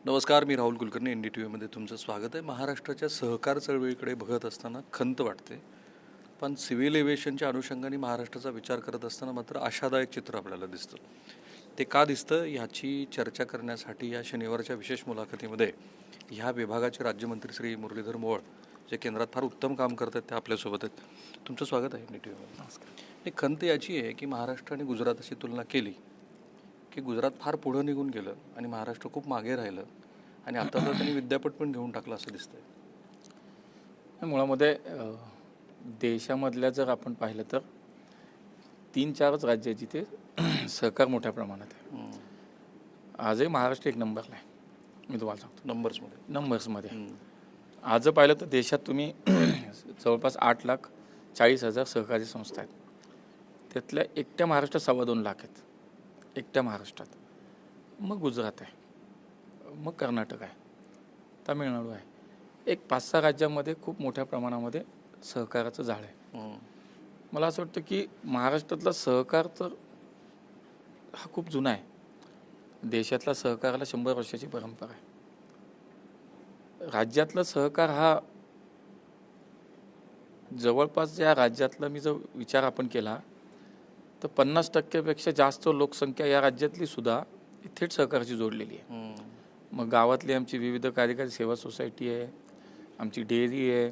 नमस्कार, मी राहुल कुलकर्णी. NDTVमध्ये तुमचं स्वागत आहे. महाराष्ट्राच्या सहकार चळवळीकडे बघत असताना खंत वाटते, पण सिव्हिल एव्हिएशनच्या अनुषंगाने महाराष्ट्राचा विचार करत असताना मात्र आशादायक चित्र आपल्याला दिसतं. ते का दिसतं ह्याची चर्चा करण्यासाठी या शनिवारच्या विशेष मुलाखतीमध्ये ह्या विभागाचे राज्यमंत्री श्री मुरलीधर मोहोळ, जे केंद्रात फार उत्तम काम करतात, ते आपल्यासोबत आहेत. तुमचं स्वागत आहे NDTVमध्ये. नमस्कार. खंत याची आहे की महाराष्ट्र आणि गुजरातशी तुलना केली की गुजरात फार पुढं निघून गेलं आणि महाराष्ट्र खूप मागे राहिलं आणि आता तर त्यांनी विद्यापीठ पण घेऊन टाकलं असं दिसतंय. मुळामध्ये देशामधल्या जर आपण पाहिलं तर 3-4च राज्य जिथे सहकार मोठ्या प्रमाणात आहे. आजही महाराष्ट्र एक नंबरला आहे. मी तुम्हाला सांगतो नंबर्समध्ये आज पाहिलं तर देशात तुम्ही जवळपास 8,40,000 सहकारी संस्था आहेत. त्यातल्या एकट्या महाराष्ट्रात 2.25 लाख आहेत. एकट्या महाराष्ट्रात. मग गुजरात आहे, मग कर्नाटक आहे, तामिळनाडू आहे. एक 5-6 राज्यांमध्ये खूप मोठ्या प्रमाणामध्ये सहकाराचं जाळ आहे. मला असं वाटतं की महाराष्ट्रातला सहकार तर हा खूप जुना आहे. देशातला सहकाराला 100 वर्षाची परंपरा आहे. राज्यातला सहकार हा जवळपास या राज्यातला मी जर विचार आपण केला तर 50% जास्त लोकसंख्या या राज्यातली सुद्धा थेट सहकाराशी जोडलेली आहे. मग गावातली आमची विविध कार्यकारी सेवा सोसायटी आहे, आमची डेअरी आहे,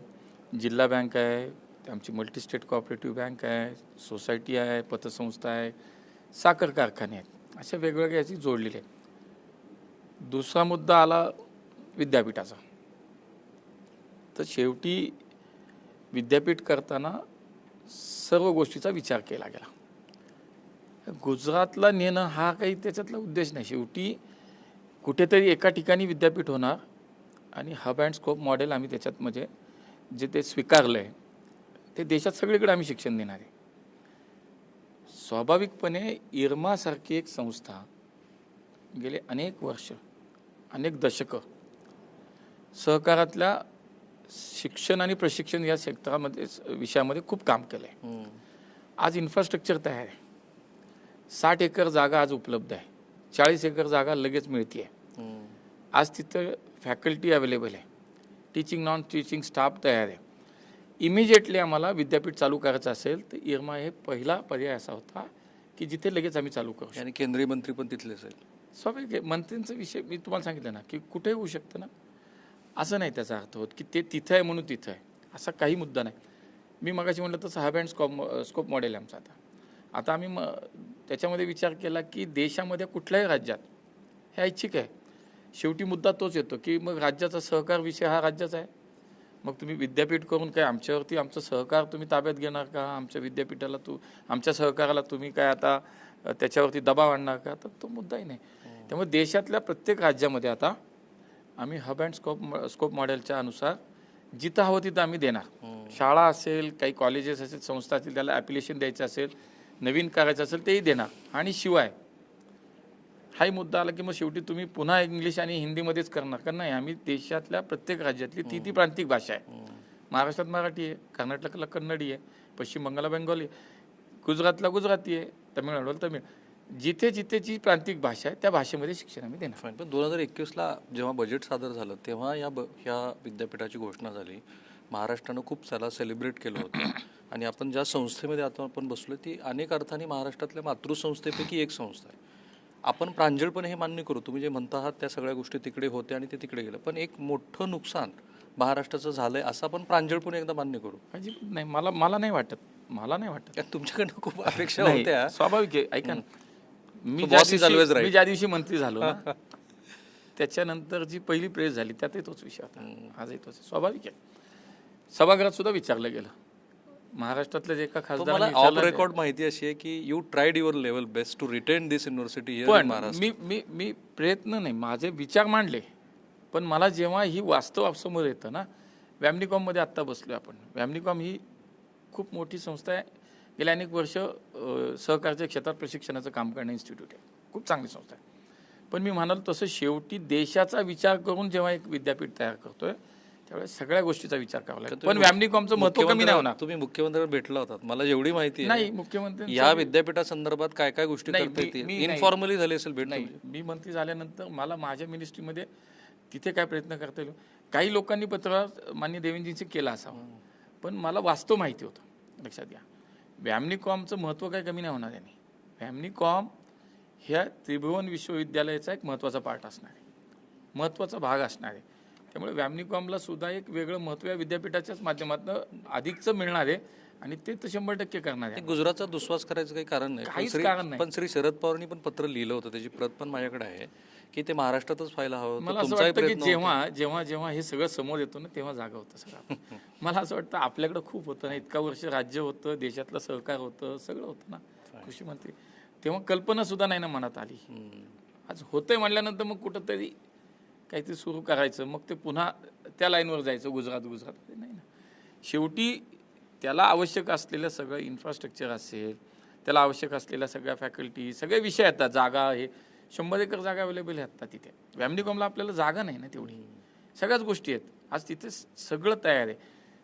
जिल्हा बँक आहे, आमची मल्टी स्टेट कोऑपरेटिव्ह बँक आहे, सोसायटी आहे, पतसंस्था आहे, साखर कारखाने आहेत. अशा वेगवेगळ्या याची जोडलेले आहेत. दुसरा मुद्दा आला विद्यापीठाचा. तर शेवटी विद्यापीठ करताना सर्व गोष्टीचा विचार केला गेला. गुजरातला नेणं हा काही त्याच्यातला उद्देश नाही. शेवटी कुठेतरी एका ठिकाणी विद्यापीठ होणार आणि हब अँड स्कोप मॉडेल आम्ही त्याच्यात म्हणजे जे ते स्वीकारलं आहे ते देशात सगळीकडे आम्ही शिक्षण देणार आहे. स्वाभाविकपणे इरमासारखी एक संस्था गेले अनेक वर्ष, अनेक दशकं सहकारातल्या शिक्षण आणि प्रशिक्षण या क्षेत्रामध्ये विषयामध्ये खूप काम केलं आहे. आज इन्फ्रास्ट्रक्चर तयार आहे. 60 एकर जागा आज उपलब्ध आहे. 40 एकर जागा लगेच मिळते आहे. आज तिथं फॅकल्टी अवेलेबल आहे. टीचिंग नॉन टीचिंग स्टाफ तयार आहे. इमिजिएटली आम्हाला विद्यापीठ चालू करायचं असेल तर इरमा हे पहिला पर्याय असा होता की जिथे लगेच आम्ही चालू करू. आणि केंद्रीय मंत्री पण तिथलेच आहेत. स्वाभाविक आहे. मंत्र्यांचा विषय मी तुम्हाला सांगितलं ना की कुठे होऊ शकतं ना, असं नाही त्याचा अर्थ होत की ते तिथं आहे म्हणून तिथं आहे, असा काही मुद्दा नाही. मी मगाशी म्हटलं तसं हब अँड स्कोप मॉडेल आहे आमचं. आता आम्ही त्याच्यामध्ये विचार केला की देशामध्ये कुठल्याही राज्यात हे ऐच्छिक आहे. शेवटी मुद्दा तोच येतो की मग राज्याचा सहकार विषय हा राज्याचा आहे. मग तुम्ही विद्यापीठ करून काय आमच्यावरती आमचं सहकार तुम्ही ताब्यात घेणार का? आमच्या विद्यापीठाला आमच्या सहकाराला तुम्ही काय आता त्याच्यावरती दबाव आणणार का? तर तो मुद्दाही नाही. त्यामुळे देशातल्या प्रत्येक राज्यामध्ये आता आम्ही हब अँड स्कोप मॉडेलच्या अनुसार जिथं हवं तिथं आम्ही देणार. शाळा असेल, काही कॉलेजेस असेल, संस्था असतील, त्याला ॲप्लिकेशन द्यायचं असेल, नवीन करायचं असेल तेही देणार. आणि शिवाय हाही मुद्दा आला की मग शेवटी तुम्ही पुन्हा इंग्लिश आणि हिंदीमध्येच करणार का? नाही, आम्ही देशातल्या प्रत्येक राज्यातली ती प्रांतिक भाषा आहे. महाराष्ट्रात मराठी आहे, कर्नाटकला कन्नडी आहे, पश्चिम बंगालला बेंगॉली आहे, गुजरातला गुजराती आहे, तामिळनाडूला तमिळ. जिथे जिथे जी प्रांतिक भाषा आहे त्या भाषेमध्ये शिक्षण आम्ही देणार. पण 2021ला जेव्हा बजेट सादर झालं तेव्हा ह्या विद्यापीठाची घोषणा झाली. महाराष्ट्रानं खूप त्याला सेलिब्रेट केलं होतं. आणि आपण ज्या संस्थेमध्ये आता आपण बसलो ती अनेक अर्थाने महाराष्ट्रातल्या मातृसंस्थेपैकी एक संस्था आहे. आपण प्रांजळपणे हे मान्य करू, तुम्ही जे म्हणता आहात त्या सगळ्या गोष्टी तिकडे होत्या आणि ते तिकडे गेलं, पण एक मोठं नुकसान महाराष्ट्राचं झालंय असं आपण प्रांजळपणे एकदा मान्य करू. नाही, मला नाही वाटत. तुमच्याकडनं खूप अपेक्षा होत्या. स्वाभाविक आहे. ऐका ना, मी ज्या दिवशी मंत्री झालो ना त्याच्यानंतर जी पहिली प्रेस झाली त्यातही तोच विषय होता. आजही तोच. स्वाभाविक आहे. सभागृहात सुद्धा विचारलं गेलं. महाराष्ट्रातल्या जे एका खासदारांनी ऑफ रेकॉर्ड माहिती अशी आहे की you tried your level best to retain this university here in Maharashtra. मी प्रयत्न नाही, माझे विचार मांडले. पण मला जेव्हा ही वास्तव समोर येतं ना, वॅमनिकॉममध्ये आत्ता बसलो आपण. वॅमनिकॉम ही खूप मोठी संस्था आहे. गेल्या अनेक वर्ष सहकारच्या क्षेत्रात प्रशिक्षणाचं काम करणारं इन्स्टिट्यूट आहे. खूप चांगली संस्था आहे. पण मी म्हणालो तसं शेवटी देशाचा विचार करून जेव्हा एक विद्यापीठ तयार करतोय त्यावेळेस सगळ्या गोष्टीचा विचार करावा लागेल. तुम्ही पण व्यामनिकॉमचं महत्व कमी नाही होणार. तुम्ही मुख्यमंत्र्यांना भेटला होतात, मला जेवढी माहिती आहे नाही, मुख्यमंत्री या विद्यापीठासंदर्भात काय काय गोष्टी नाही, करता मी- येतील, मी नाही. इनफॉर्मली झाली असेल भेट नाही, तुमची? मी मंत्री झाल्यानंतर मला माझ्या मिनिस्ट्रीमध्ये तिथे काय प्रयत्न करता येईल. काही लोकांनी पत्र मान्य देवेंद्रजींचे केलं असावं, पण मला वास्तव माहिती होतं. लक्षात घ्या, व्यामनिकॉमचं महत्त्व काय कमी नाही होणार यांनी. व्यामनिकॉम ह्या त्रिभुवन विश्वविद्यालयाचा एक महत्त्वाचा पार्ट असणार आहे, महत्त्वाचा भाग असणार आहे. त्यामुळे व्यामनिकॉमला सुद्धा एक वेगळं महत्त्व या विद्यापीठाच्याच माध्यमातून अधिकचं मिळणार आहे आणि ते तर 100% करणार आहे. गुजरातचा दुस्वास करायचं काही कारण नाही. काहीच कारण नाही. पण श्री शरद पवारांनी पण पत्र लिहिलं होतं, त्याची प्रत पण माझ्याकडे आहे, की ते महाराष्ट्रातच व्हायला हवं होतं. मला असं तुमचाही वाटतं की प्रयत्न होता. जेव्हा हे सगळं समोर येतो ना, तेव्हा जागा होतं सगळं. मला असं वाटतं आपल्याकडे खूप होतं ना, इतका वर्ष राज्य होतं, देशातलं सहकार होतं, सगळं होतं ना, कृषी मंत्री. तेव्हा कल्पना सुद्धा नाही ना मनात आली. आज होतंय म्हणल्यानंतर मग कुठंतरी काहीतरी सुरू करायचं, मग ते पुन्हा त्या लाईनवर जायचं, गुजरात नाही ना. शेवटी त्याला आवश्यक असलेलं सगळं इन्फ्रास्ट्रक्चर असेल, त्याला आवश्यक असलेल्या सगळ्या फॅकल्टी, सगळे विषय येतात, जागा, हे 100 एकर जागा अवेलेबल आहेत तिथे. व्यामनिकॉमला आपल्याला जागा नाही ना तेवढी, सगळ्याच गोष्टी आहेत. आज तिथे सगळं तयार आहे.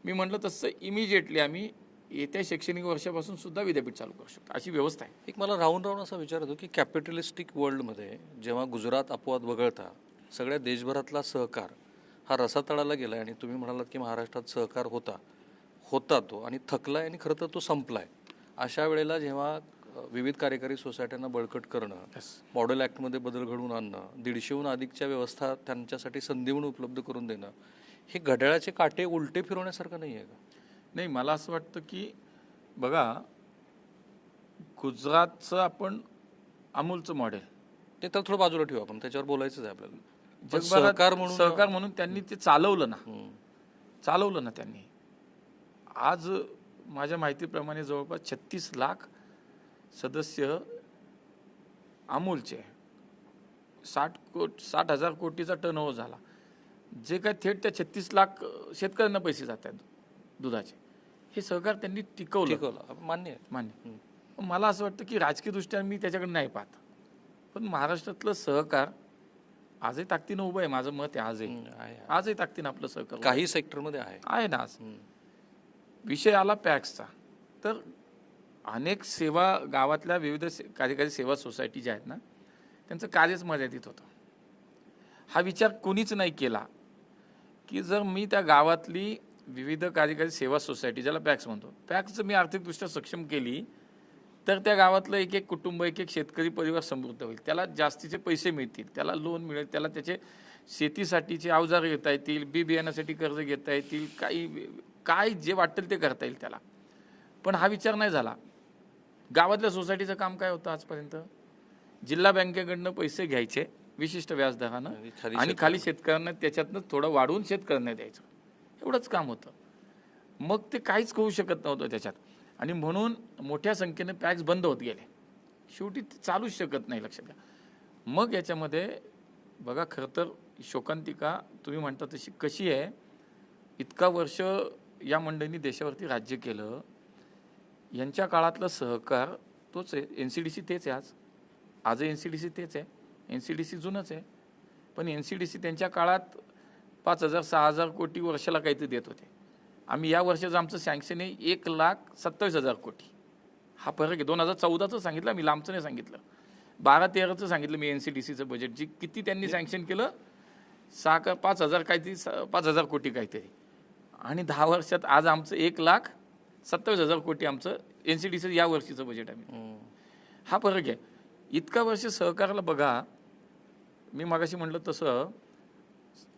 मी म्हटलं तसं इमिजिएटली आम्ही येत्या शैक्षणिक वर्षापासून सुद्धा विद्यापीठ चालू करू शकतो, अशी व्यवस्था आहे. एक मला राहून असा विचार होतो की कॅपिटलिस्टिक वर्ल्डमध्ये जेव्हा गुजरात अपवाद वगळता सगळ्या देशभरातला सहकार हा रसातळाला गेला, आणि तुम्ही म्हणालात की महाराष्ट्रात सहकार होता तो आणि थकलाय आणि खरं तर तो संपलाय. अशा वेळेला जेव्हा विविध कार्यकारी सोसायट्यांना बळकट करणं, मॉडेल ॲक्टमध्ये बदल घडवून आणणं, 150हून अधिकच्या व्यवस्था त्यांच्यासाठी संधी म्हणून उपलब्ध करून देणं, हे घड्याळाचे काटे उलटे फिरवण्यासारखं नाही आहे का? नाही, मला असं वाटतं की बघा, गुजरातचं आपण अमूलचं मॉडेल ते तर थोडं बाजूला ठेवू, आपण त्याच्यावर बोलायचंच आहे आपल्याला. पण जगभरात सहकार म्हणून त्यांनी ते चालवलं ना त्यांनी. आज माझ्या माहितीप्रमाणे जवळपास 36 लाख सदस्य अमूलचे, 60,000 कोटीचा टर्नओव्हर झाला. जे काय थेट त्या 36 लाख शेतकऱ्यांना पैसे जात आहेत दुधाचे, हे सहकार त्यांनी टिकवलं. मान्य. मला असं वाटतं की राजकीय दृष्ट्या मी त्याच्याकडे नाही पाहत, पण महाराष्ट्रातलं सहकार आजही ताकदीनं उभं आहे. माझं मत आहे, आजही ताकदीनं आपलं सहकार काही सेक्टरमध्ये आहे ना. आज विषय आला पॅक्सचा, तर अनेक सेवा गावातल्या विविध कार्यकारी सेवा सोसायटी ज्या आहेत ना, त्यांचं कार्यच मर्यादित होतं. हा विचार कोणीच नाही केला की जर मी त्या गावातली विविध कार्यकारी सेवा सोसायटी, ज्याला पॅक्स म्हणतो, पॅक्सचं मी आर्थिकदृष्ट्या सक्षम केली, तर त्या गावातलं एक एक कुटुंब, एक एक शेतकरी परिवार समृद्ध होईल, त्याला जास्तीचे पैसे मिळतील, त्याला लोन मिळेल, त्याला त्याचे शेतीसाठीचे अवजार घेता येतील, बी बियाण्यासाठी कर्ज घेता येतील, काय जे वाटेल ते करता येईल त्याला. पण हा विचार नाही झाला. गावातल्या सोसायटीचं काम काय होतं आजपर्यंत? जिल्हा बँकेकडनं पैसे घ्यायचे विशिष्ट व्याजदरानं आणि खाली शेतकऱ्यांना त्याच्यातनं थोडं वाढवून शेतकऱ्यांना द्यायचं, एवढंच काम होतं. मग ते काहीच होऊ शकत नव्हतं त्याच्यात, आणि म्हणून मोठ्या संख्येने पॅक्स बंद होत गेले. शेवटी ते चालूच शकत नाही. लक्षात घ्या. मग याच्यामध्ये बघा, खरं तर शोकांतिका तुम्ही म्हणता तशी कशी आहे, इतका वर्ष या मंडळींनी देशावरती राज्य केलं, यांच्या काळातलं सहकार तोच आहे. NCDC तेच आहे, आजही NCDC तेच आहे. NCDC जुनंच आहे, पण NCDC त्यांच्या काळात 5,000-6,000 कोटी वर्षाला काहीतरी देत होते. आम्ही या वर्षाचं आमचं सँक्शन आहे 1,27,000 कोटी. हा फरक आहे. 2014चं सांगितलं मी, लांबचं नाही सांगितलं. 12-13चं सांगितलं मी NCDCचं बजेट, जी किती त्यांनी सँक्शन केलं, 5,000 कोटी काहीतरी, आणि 10 वर्षात आज आमचं 1,27,000 कोटी आमचं NCDC या वर्षीचं बजेट आहे. हा फरक आहे. इतका वर्ष सहकाराला बघा, मी मगाशी म्हटलं तसं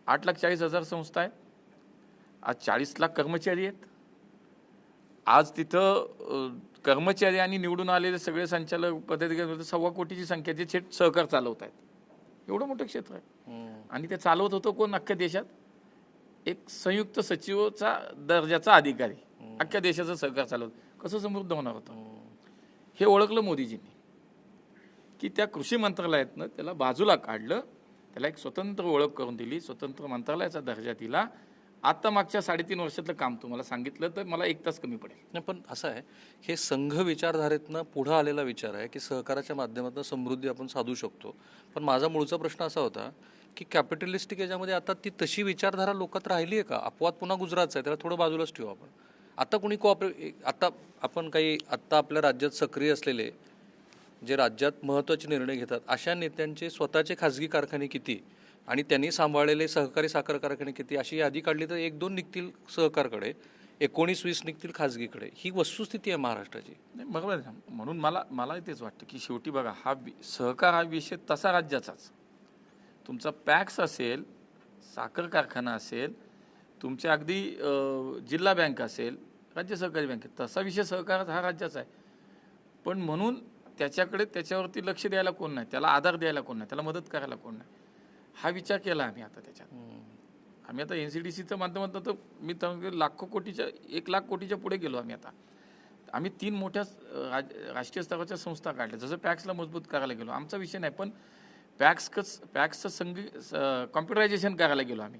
8,40,000 संस्था आहेत, आज 40 लाख कर्मचारी आहेत. आज तिथं कर्मचारी आणि निवडून आलेले सगळे संचालक पदाधिकारी 1.25 कोटीची संख्या जे थेट सहकार चालवत आहेत. एवढं मोठं क्षेत्र आहे, आणि ते चालवत होतं कोण? अख्ख्या देशात एक संयुक्त सचिवचा दर्जाचा अधिकारी अख्ख्या देशाचं सहकार चालवत. कसं समृद्ध होणार होतं? हे ओळखलं मोदीजींनी, की त्या कृषी मंत्रालयातनं त्याला बाजूला काढलं, त्याला एक स्वतंत्र ओळख करून दिली, स्वतंत्र मंत्रालयाचा दर्जा दिला. आता मागच्या 3.5 वर्षातलं काम तुम्हाला सांगितलं तर मला 1 तास कमी पडेल. नाही, पण असं आहे, हे संघ विचारधारेतनं पुढं आलेला विचार आहे की सहकाराच्या माध्यमातून समृद्धी आपण साधू शकतो. पण माझा मूळचा प्रश्न असा होता की कॅपिटलिस्टिक याच्यामध्ये आता ती तशी विचारधारा लोकात राहिली आहे का? अपवाद पुन्हा गुजरातचा आहे, त्याला थोडं बाजूलाच ठेवू आपण. आता कोणी आता आपण काही आत्ता आपल्या राज्यात सक्रिय असलेले जे राज्यात महत्त्वाचे निर्णय घेतात अशा नेत्यांचे स्वतःचे खाजगी कारखाने किती आणि त्यांनी सांभाळलेले सहकारी साखर कारखाने किती, अशी यादी काढली तर 1-2 निघतील सहकारकडे, 19-20 निघतील खाजगीकडे. ही वस्तुस्थिती आहे महाराष्ट्राची. नाही बरोबर आहे ना. म्हणून मला तेच वाटतं की शेवटी बघा सहकार हा विषय तसा राज्याचाच. तुमचा पॅक्स असेल, साखर कारखाना असेल, तुमच्या अगदी जिल्हा बँक असेल, राज्य सहकारी बँक, तसा विषय सहकार हा राज्याचा आहे. पण म्हणून त्याच्यावरती लक्ष द्यायला कोण नाही, त्याला आधार द्यायला कोण नाही, त्याला मदत करायला कोण नाही, हा विचार केला आम्ही आता त्याच्यात. आम्ही आता NCDCचं माध्यमातून तर मी तर लाखो कोटीच्या 1 लाख कोटीच्या पुढे गेलो आम्ही आता. आम्ही 3 मोठ्या राष्ट्रीय स्तराच्या संस्था काढल्या. जसं पॅक्सला मजबूत करायला गेलो, आमचा विषय नाही, पण पॅक्सचं कॉम्प्युटरायझेशन करायला गेलो आम्ही.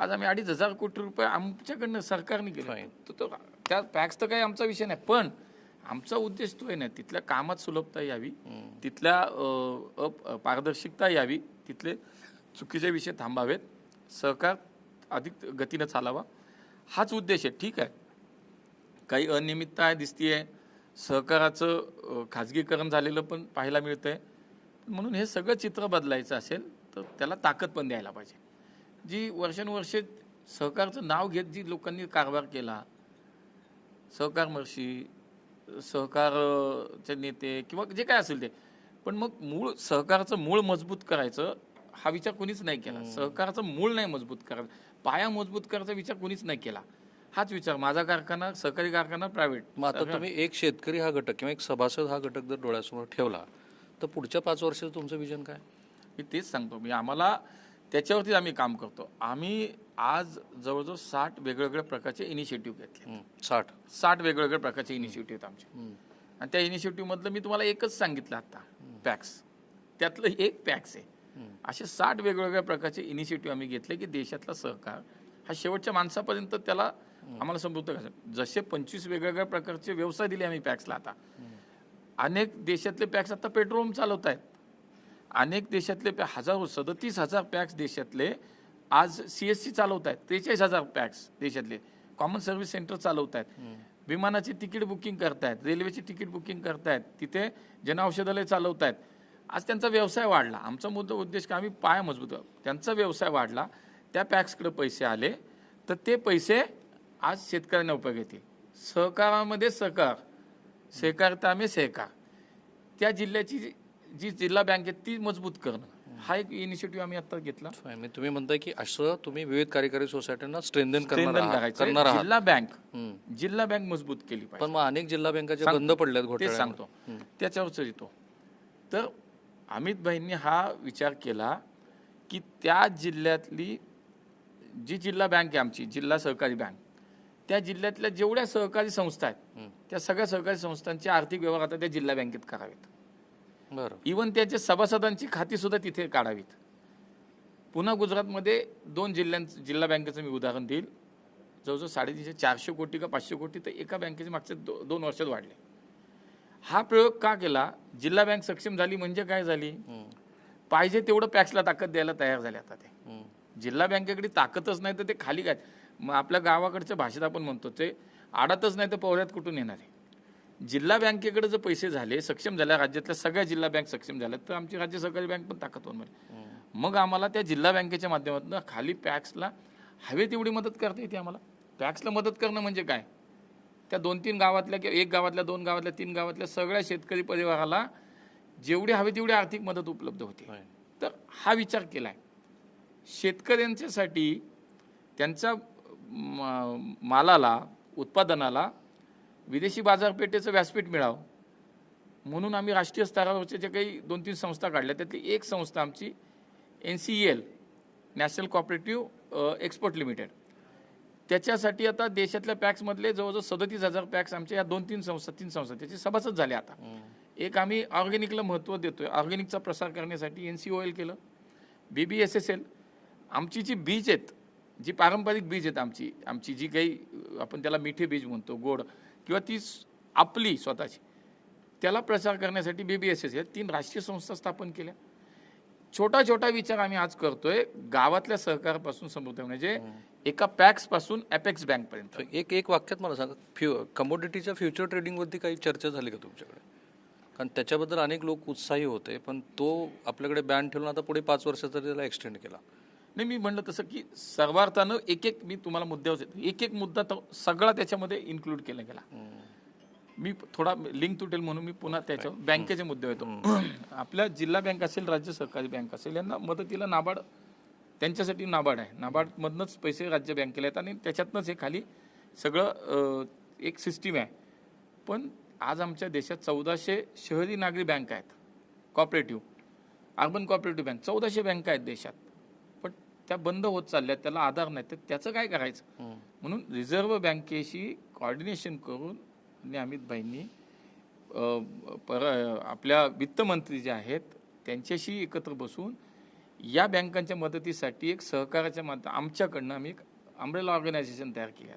आज आम्ही 2,500 कोटी रुपये आमच्याकडनं सरकारने केले. तर त्या पॅक्स तर काही आमचा विषय नाही, पण आमचा उद्देश तो आहे ना, तिथल्या कामात सुलभता यावी, तिथल्या पारदर्शकता यावी, तिथले चुकीचे विषय थांबावेत, सहकार अधिक गतीनं चालावा, हाच उद्देश आहे. ठीक आहे, काही अनियमितता दिसतीये, सहकाराचं खाजगीकरण झालेलं पण पाहायला मिळतंय. म्हणून हे सगळं चित्र बदलायचं असेल तर त्याला ताकद पण द्यायला पाहिजे. जी वर्षानुवर्षे सहकारचं नाव घेत जी लोकांनी कारभार केला, सहकारमर्षी, सहकारचे नेते किंवा जे काय असेल ते, पण मग सहकाराचं मूळ मजबूत करायचं हा विचार कोणीच नाही केला. सहकाराचं मूळ नाही मजबूत करायचं, पाया मजबूत करायचा विचार कोणीच नाही केला. हाच विचार, माझा कारखाना सहकारी कारखाना प्रायव्हेट. मग आता तुम्ही एक शेतकरी हा घटक किंवा एक सभासद हा घटक जर डोळ्यासमोर ठेवला तर पुढच्या 5 वर्षाचं तुमचं विजन काय? मी तेच सांगतो. आम्हाला त्याच्यावरतीच आम्ही काम करतो. आम्ही आज जवळजवळ 60 वेगवेगळ्या प्रकारचे इनिशिएटिव्ह घेतले. 60 वेगवेगळ्या प्रकारचे इनिशिएटिव्ह आमचे. आणि त्या इनिशिएटिव्ह मधलं मी तुम्हाला एकच सांगितलं आता, पॅक्स, त्यातलं एक पॅक्स आहे. असे 60 वेगवेगळ्या प्रकारचे इनिशिएटिव्ह आम्ही घेतले की देशातला सहकार हा शेवटच्या माणसापर्यंत त्याला आम्हाला समृद्ध करायचं. जसे 25 वेगवेगळ्या प्रकारचे व्यवसाय दिले आम्ही पॅक्सला. आता अनेक देशातले पॅक्स आता पेट्रोल पंप चालवत आहेत. अनेक देशातले 37,000 पॅक्स देशातले आज CSC चालवत आहेत. 43,000 पॅक्स देशातले कॉमन सर्व्हिस सेंटर चालवत आहेत. विमानाची तिकीट बुकिंग करतायत, रेल्वेची तिकीट बुकिंग करतायत, तिथे जनऔषधालय चालवत आहेत. आज त्यांचा व्यवसाय वाढला. आमचा उद्देश का आम्ही पाया मजबूत, त्यांचा व्यवसाय वाढला, त्या पॅक्सकडे पैसे आले तर ते पैसे आज शेतकऱ्यांना उपयोग येतील. सहकारामध्ये सहकारता में सहकार, त्या जिल्ह्याची जी जिल्हा बँक आहे ती मजबूत करणं, हा एक इनिशिएटिव्ह आम्ही आता घेतला. तुम्ही म्हणताय की असं तुम्ही विविध कार्यकारी सोसायट्यांना स्ट्रेंथन करायचं. जिल्हा बँक मजबूत केली पाहिजे. पण मग अनेक जिल्हा बँकाच्या बंद पडल्यात घोटाळे. ते सांगतो, त्याच्यावरच येतो. तर अमित भाईंनी हा विचार केला की त्या जिल्ह्यातली जी जिल्हा बँक आहे आमची, जिल्हा सहकारी बँक, त्या जिल्ह्यातल्या जेवढ्या सहकारी संस्था आहेत त्या सगळ्या सहकारी संस्थांचे आर्थिक व्यवहार आता त्या जिल्हा बँकेत करावेत. बरं. इव्हन त्याच्या सभासदांची खाती सुद्धा तिथे काढावीत. पुन्हा गुजरातमध्ये 2 जिल्हा बँकेचं मी उदाहरण देईल. जवळजवळ 450 कोटी का 500 कोटी तर एका बँकेचे मागच्या 2 वर्षात वाढले. हा प्रयोग का केला? जिल्हा बँक सक्षम झाली म्हणजे काय झाली, पाहिजे तेवढं पॅक्सला ताकद द्यायला तयार झाले. आता ते जिल्हा बँकेकडे ताकदच नाही तर ते खाली काय, मग आपल्या गावाकडच्या भाषेत आपण म्हणतो ते आडतच नाही तर पोहऱ्यात कुठून येणार आहे. जिल्हा बँकेकडे जर पैसे झाले, सक्षम झाल्या, राज्यातल्या सगळ्या जिल्हा बँक सक्षम झाल्या तर आमची राज्य सहकारी बँक पण ताकदवान होईल. मग आम्हाला त्या जिल्हा बँकेच्या माध्यमातून खाली पॅक्सला हवे तेवढी मदत करता येते. आम्हाला पॅक्सला मदत करणं म्हणजे काय, त्या 2-3 गावातल्या किंवा 1 गावातल्या 2 गावातल्या 3 गावातल्या सगळ्या शेतकरी परिवाराला जेवढी हवी तेवढी आर्थिक मदत उपलब्ध होते. तर हा विचार केला आहे शेतकऱ्यांच्यासाठी, त्यांच्या मालाला, उत्पादनाला विदेशी बाजारपेठेचं व्यासपीठ मिळावं म्हणून आम्ही राष्ट्रीय स्तरावरच्या जे काही 2-3 संस्था काढल्या त्यातली एक संस्था आमची NCEL, national cooperative export limited, त्याच्यासाठी आता देशातल्या पॅक्समधले जवळजवळ 37,000 पॅक्स आमच्या या 2-3 संस्था 3 संस्था त्याचे सभासद झाले. आता एक आम्ही ऑर्गॅनिकला महत्त्व देतोय, ऑर्गॅनिकचा प्रसार करण्यासाठी NCOL केलं. BBSSL आमची जी बीज आहेत, जी पारंपरिक बीज आहेत आमची जी काही आपण त्याला मिठे बीज म्हणतो, गोड, किंवा ती आपली स्वतःची, त्याला प्रसार करण्यासाठी BBSSL 3 राष्ट्रीय संस्था स्थापन केल्या. छोटा छोटा विचार आम्ही आज करतोय गावातल्या सहकारापासून समृद्ध म्हणजे एका पॅक्स पासून अपेक्स बँक पर्यंत. एक वाक्यात मला सांगा, कमोडिटीच्या फ्युचर ट्रेडिंगवरती काही चर्चा झाली का तुमच्याकडे? कारण त्याच्याबद्दल अनेक लोक उत्साही होते, पण तो आपल्याकडे बॅन ठेवून आता पुढे 5 वर्षाचा त्याला एक्सटेंड केला. नाही, मी म्हणलं तसं की सर्वार्थानं एक एक मी तुम्हाला मुद्द्यावर एक एक मुद्दा तो सगळा त्याच्यामध्ये इन्क्लूड केला गेला. मी थोडा लिंक तुटेल म्हणून मी पुन्हा त्याच्यावर बँकेचे मुद्दे येतो. आपल्या जिल्हा बँक असेल, राज्य सहकारी बँक असेल, यांना मदतीला नाबार्ड, त्यांच्यासाठी नाबार्ड आहे. नाबार्डमधनंच पैसे राज्य बँकेला येतात आणि त्याच्यातनंच हे खाली सगळं एक सिस्टीम आहे. पण आज आमच्या देशात 1400 शहरी नागरी बँक आहेत, कॉपरेटिव्ह, अर्बन कॉपरेटिव्ह बँक 1400 बँका आहेत देशात. पण त्या बंद होत चालल्यात, त्याला आधार नाही. तर त्याचं काय करायचं? म्हणून रिझर्व्ह बँकेशी कॉर्डिनेशन करून आणि अमितभाईंनी आपल्या वित्तमंत्री जे आहेत त्यांच्याशी एकत्र बसून या बँकांच्या मदतीसाठी एक सहकाराच्या आमच्याकडनं आम्ही एक अम्ब्रेला ऑर्गनायझेशन तयार केली.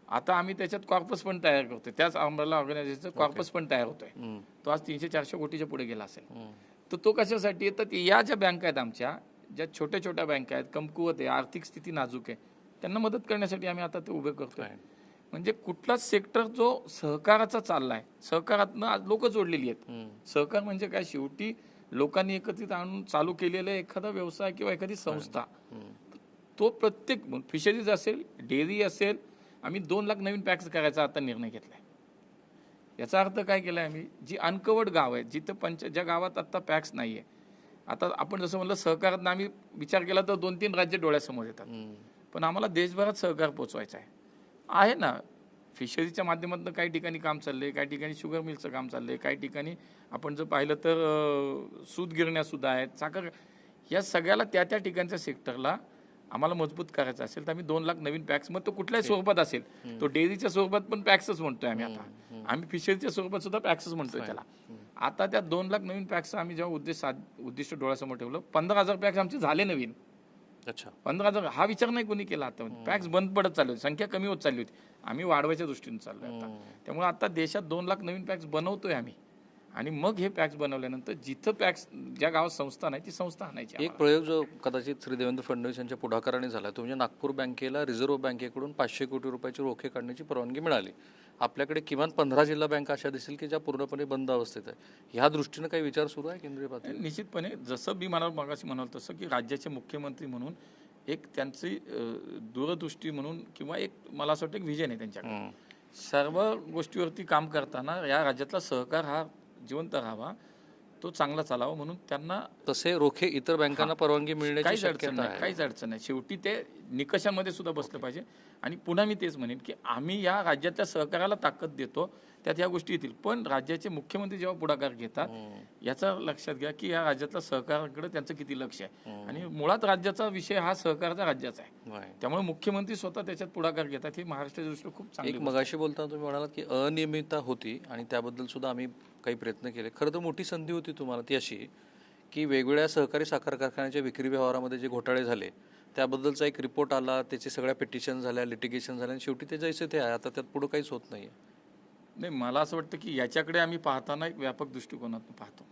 आता आम्ही त्याच्यात कॉर्पस पण तयार करतोय. त्याच अम्ब्रेला ऑर्गनायझेशनचं कॉर्पस पण तयार होतोय. तो आज 300-400 कोटीच्या पुढे गेला असेल. तर तो कशासाठी येतात? या ज्या बँका आहेत आमच्या, ज्या छोट्या छोट्या बँका आहेत, कमकुवत आहे, आर्थिक स्थिती नाजूक आहे, त्यांना मदत करण्यासाठी आम्ही आता ते उभे करतोय. म्हणजे कुठलाच सेक्टर जो सहकाराचा चाललाय, सहकारातनं आज लोक जोडलेली आहेत. सहकार म्हणजे काय? शेवटी लोकांनी एकत्रित आणून चालू केलेला एखादा व्यवसाय किंवा एखादी संस्था, तो प्रत्येक फिशरीज असेल, डेअरी असेल, आम्ही 2 लाख नवीन पॅक्स करायचा आता निर्णय घेतलाय. याचा अर्थ काय केलाय? आम्ही जी अनकवर्ड गाव आहेत, जिथं ज्या गावात आता पॅक्स नाहीये, आता आपण जसं म्हणलं सहकारात आम्ही विचार केला तर 2-3 राज्य डोळ्यासमोर येतात. पण आम्हाला देशभरात सहकार पोचवायचा आहे ना. फिशरीच्या माध्यमातून काही ठिकाणी काम चाललंय, काही ठिकाणी शुगर मिलचं काम चाललंय, काही ठिकाणी आपण जर पाहिलं तर सूत गिरण्या सुद्धा आहेत, साखर. या सगळ्याला त्या त्या ठिकाणच्या सेक्टरला आम्हाला मजबूत करायचं असेल तर आम्ही 2 लाख नवीन पॅक्स, मग तो कुठल्याही स्वरूपात असेल, तो डेअरीच्या स्वरूपात पण पॅक्सच म्हणतोय आम्ही. आता आम्ही फिशरीच्या स्वरूपात सुद्धा पॅक्सच म्हणतोय त्याला. आता त्या 2 लाख नवीन पॅक्स आम्ही जेव्हा उद्दिष्ट डोळ्यासमोर ठेवलं, 15,000 पॅक्स आमचे झाले नवीन. अच्छा, 15,000 हा विचार नाही कोणी केला. आता पॅक्स बंद पडत चालले होते, संख्या कमी होत चालली होती, आम्ही वाढवायच्या दृष्टीने चाललोय आता. त्यामुळे आता देशात 2 लाख नवीन पॅक्स बनवतोय आम्ही. आणि मग हे पॅक्स बनवल्यानंतर जिथं पॅक्स, ज्या गावात संस्था नाही ती संस्था आणायची. एक प्रयोग जो कदाचित श्री देवेंद्र फडणवीस यांच्या पुढाकाराने झाला, तो म्हणजे नागपूर बँकेला रिझर्व्ह बँकेकडून 500 कोटी रुपयाची रोखे काढण्याची परवानगी मिळाली. आपल्याकडे किमान 15 जिल्हा बँका अशा दिसतील की ज्या पूर्णपणे बंद अवस्थेत आहे. ह्या दृष्टीने काही विचार सुरू आहे केंद्रीय पातळीवर? निश्चितपणे जसं मी मगाशी म्हणाल तसं की राज्याचे मुख्यमंत्री म्हणून एक त्यांची दूरदृष्टी म्हणून किंवा एक मला असं वाटतं एक व्हिजन आहे त्यांच्याकडे. सर्व गोष्टीवरती काम करताना या राज्यातला सहकार हा जिवंत राहावा, तो चांगला चालावा, म्हणून त्यांना तसे रोखे इतर बँकांना परवानगी मिळण्याची शक्यता आहे. काहीच अडचण नाही. शेवटी ते निकषांमध्ये सुद्धा बसलं पाहिजे. आणि पुन्हा मी तेच म्हणेन की आम्ही या राज्यातल्या सहकाराला ताकद देतो, त्यात ह्या गोष्टी येतील. पण राज्याचे मुख्यमंत्री जेव्हा पुढाकार घेतात, याचा लक्षात घ्या की या राज्यातल्या सहकाराकडे त्यांचं किती लक्ष आहे. आणि मुळात राज्याचा विषय हा सहकाराचा राज्याचा आहे. त्यामुळे मुख्यमंत्री स्वतः त्याच्यात पुढाकार घेतात, हे महाराष्ट्राच्या दृष्टीने खूप चांगलं. एक मगाशी बोलताना तुम्ही म्हणालात की अनियमितता होती आणि त्याबद्दल सुद्धा आम्ही काही प्रयत्न केले. खरं तर मोठी संधी होती तुम्हाला ती अशी की वेगवेगळ्या सहकारी साखर कारखान्याच्या विक्री व्यवहारामध्ये जे घोटाळे झाले त्याबद्दलचा एक रिपोर्ट आला, त्याचे सगळ्या पिटिशन झाल्या, लिटिगेशन झाल्या, आणि शेवटी ते जैसे ते आहे. आता त्यात पुढं काहीच होत नाही. नाही, मला असं वाटतं की याच्याकडे आम्ही पाहताना एक व्यापक दृष्टिकोनातून पाहतो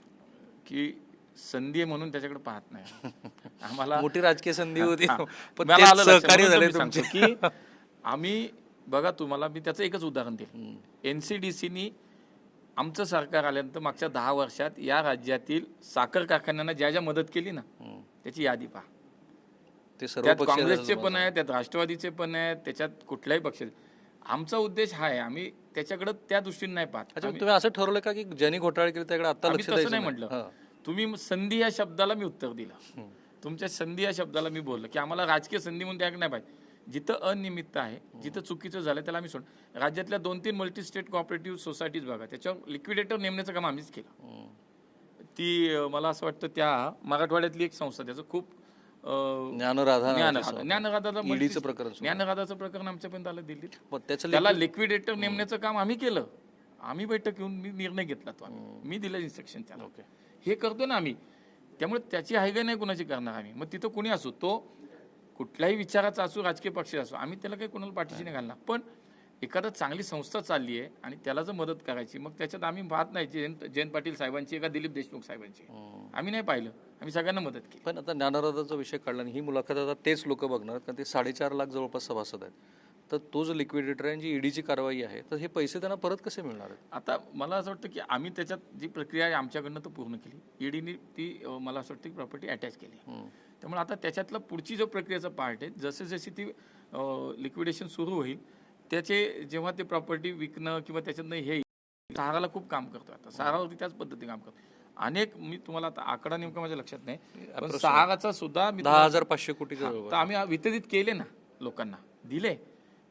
की संधी म्हणून त्याच्याकडे पाहत नाही. आम्हाला मोठी राजकीय संधी होती, की आम्ही बघा, तुम्हाला मी त्याचं एकच उदाहरण देईल. NCDCनी आमचं सरकार आल्यानंतर मागच्या 10 वर्षात या राज्यातील साखर कारखान्यांना ज्या ज्या मदत केली ना, त्याची यादी पहा. त्यात काँग्रेसचे पण आहेत, त्यात राष्ट्रवादीचे पण आहेत, त्याच्यात कुठल्याही पक्षाचे. आमचा उद्देश हा आहे, आम्ही त्याच्याकडे त्या दृष्टीने नाही पाहत. तुम्ही असं ठरवलं का की ज्यांनी घोटाळे केले त्याकडे आता लक्ष द्यायचं नाही म्हटलं. तुम्ही संधी या शब्दाला मी उत्तर दिलं. तुमच्या संधी या शब्दाला मी बोललो की आम्हाला राजकीय संधी म्हणून त्याकडे नाही पाहिजे. जिथं अनियमितता आहे, जिथं चुकीचं झालं त्याला आम्ही सोड. राज्यातल्या 2-3 मल्टी स्टेट कोऑपरेटिव्ह सोसायटीज बघा, त्याच्यावर लिक्विडेटर नेमण्याचं काम आम्हीच केलं. ती मला असं वाटतं त्या मराठवाड्यातली एक संस्था, त्याचं खूप ज्ञानराधाचं प्रकरण आमच्यापर्यंत आलं दिल्लीत. त्याला लिक्विडेटर नेमण्याचं काम आम्ही केलं. आम्ही बैठक घेऊन मी निर्णय घेतला, तो मी दिलं इन्स्ट्रक्शन त्याला. हे करतो ना आम्ही. त्यामुळे त्याची हायगाय नाही कुणाची करणार आम्ही. मग तिथं कुणी असो, तो कुठल्याही विचाराचा असो, राजकीय पक्ष असो, आम्ही त्याला काही कोणाला पाठीशी नाही घालणार. पण एखादा चांगली संस्था चालली आहे आणि त्याला जर मदत करायची, मग त्याच्यात आम्ही पाहत नाही जयंत पाटील साहेबांची का दिलीप देशमुख साहेबांची. आम्ही नाही पाहिलं, आम्ही सगळ्यांना मदत केली. पण आता ज्ञानराजाचा विषय काढला आणि ही मुलाखत आता तेच लोक बघणार, कारण ते 4.5 लाख जवळपास सभासद आहेत. तर तो जो लिक्विडेटर आहे, जी ईडीची कारवाई आहे, तर हे पैसे त्यांना परत कसे मिळणार आहेत? आता मला असं वाटतं की आम्ही त्याच्यात जी प्रक्रिया आहे आमच्याकडनं तर पूर्ण केली. ईडीने ती मला असं वाटतं की प्रॉपर्टी अटॅच केली. त्यामुळे आता त्याच्यातला पुढची जो प्रक्रियेचा पार्ट आहे, जसे जशी ती लिक्विडेशन सुरू होईल, त्याचे जेव्हा ते प्रॉपर्टी विकणं किंवा त्याच्यातनं हे सहाराला खूप काम करतो. आता सहारावरती त्याच पद्धतीने काम करतो. अनेक, मी तुम्हाला आता आकडा नेमका माझ्या लक्षात नाही, पण सहाराचा सुद्धा मी 10,500 कोटी तर आम्ही वितरित केले ना, लोकांना दिले,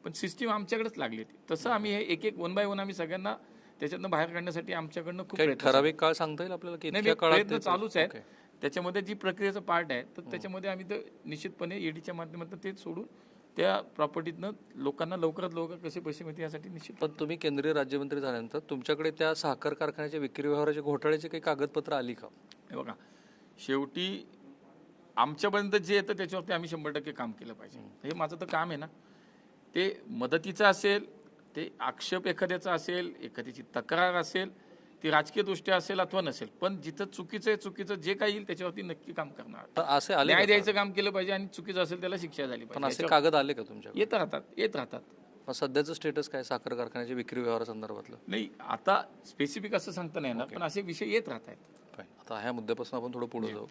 पण सिस्टीम आमच्याकडेच लागली होती. तसं आम्ही हे एक एक 1 बाय 1 आम्ही सगळ्यांना त्याच्यातनं बाहेर काढण्यासाठी आमच्याकडनं खूप काही ठराविक काळ सांगता येईल आपल्याला की नाही, इतक्या काळात प्रयत्न ते- चालूच आहेत. ओके. त्याच्यामध्ये जी प्रक्रियेचा पार्ट आहे, तर त्याच्यामध्ये आम्ही तर निश्चितपणे ईडीच्या माध्यमातून तेच सोडून त्या प्रॉपर्टीतनं लोकांना लवकरात लवकर कसे पैसे मिळतील यासाठी निश्चित. पण तुम्ही केंद्रीय राज्यमंत्री झाल्यानंतर तुमच्याकडे त्या साखर कारखान्याच्या विक्री व्यवहाराच्या घोटाळ्याची काही कागदपत्र आली का? हे बघा, शेवटी आमच्यापर्यंत जे येतं त्याच्यावरती आम्ही 100% काम केलं पाहिजे. हे माझं तर काम आहे ना. ते मदतीचं असेल, ते आक्षेप एखाद्याचा असेल, एखाद्याची तक्रार असेल, ती राजकीय दृष्ट्या असेल अथवा नसेल, पण जिथं चुकीचं आहे, चुकीचं जे काही येईल त्याच्यावरती नक्की काम करणार. पण असे आले न्याय का? द्यायचं काम केलं पाहिजे आणि चुकीचं असेल त्याला शिक्षा झाली पण पाहिजे. असे कागद आले का तुमच्याकडे? येत राहतात. मग सध्याचं स्टेटस काय साखर कारखान्याच्या विक्री व्यवहारासंदर्भातलं? नाही, आता स्पेसिफिक असं सांगता नाही येणार, पण असे विषय येत राहत आहेत. Fine. आता ह्या मुद्द्यापासून आपण थोडं पुढे जाऊ.